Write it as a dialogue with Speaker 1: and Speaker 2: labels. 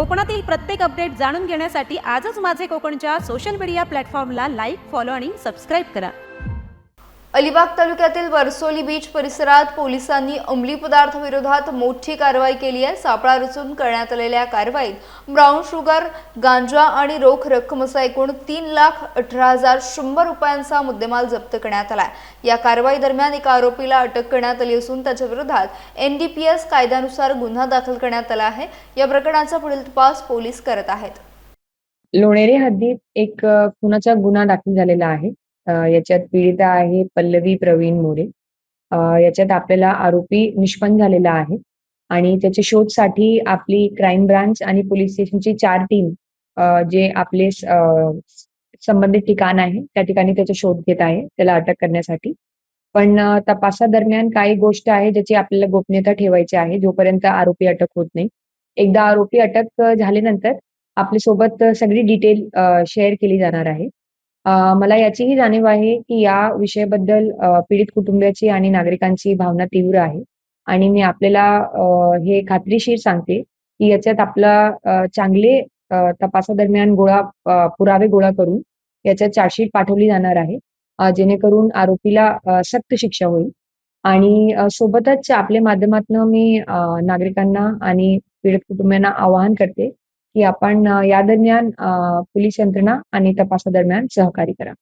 Speaker 1: कोकणातील प्रत्येक अपडेट जाणून घेण्यासाठी आजच माझे कोकणच्या सोशल मीडिया प्लॅटफॉर्मला लाईक, फॉलो आणि सबस्क्राईब करा.
Speaker 2: अलिबाग तालुक्यातील वरसोली बीच परिसरात पोलिसांनी अंमली पदार्थ विरोधात मोठी कारवाई केली आहे. सापळा रचून करण्यात आलेल्या कारवाईत ब्राऊन शुगर, गांजा आणि रोख रक्कम असा एकूण 3,18,100 रुपयांचा मुद्देमाल जप्त करण्यात आला. या कारवाई दरम्यान एका आरोपीला अटक करण्यात आली असून त्याच्या विरोधात NDPS कायद्यानुसार गुन्हा दाखल करण्यात आला आहे. या प्रकरणाचा पुढील तपास पोलीस करत आहेत.
Speaker 3: लोणेरे हद्दीत एक खुनाचा गुन्हा दाखल झालेला आहे. याच्यात पीडिता आहे पल्लवी प्रवीण मोरे. याच्यात आपल्याला आरोपी निष्पन्न झालेला आहे आणि त्याच्या शोधसाठी आपली क्राईम ब्रांच आणि पोलीस स्टेशनची 4 टीम जे आपले संबंधित ठिकाण आहे त्या ठिकाणी त्याचा शोध घेत आहे त्याला अटक करण्यासाठी. पण तपासादरम्यान काही गोष्ट आहे ज्याची आपल्याला गोपनीयता ठेवायची आहे जोपर्यंत आरोपी अटक होत नाही. एकदा आरोपी अटक झाल्यानंतर आपल्यासोबत सगळी डिटेल शेअर केली जाणार आहे. मला याचीही जाणीव आहे की या विषयाबद्दल पीडित कुटुंबियाची आणि नागरिकांची भावना तीव्र आहे आणि मी आपल्याला हे खात्रीशीर सांगते की याच्यात आपला चांगले तपासादरम्यान पुरावे गोळा करून याच्यात चार्जशीट पाठवली जाणार आहे. जेणेकरून आरोपीला सक्त शिक्षा होईल आणि सोबतच आपल्या माध्यमातून मी नागरिकांना आणि पीडित कुटुंबियांना आवाहन करते की आपण या दरम्यान पोलीस यंत्रणा आणि तपासादरम्यान सहकार्य करा.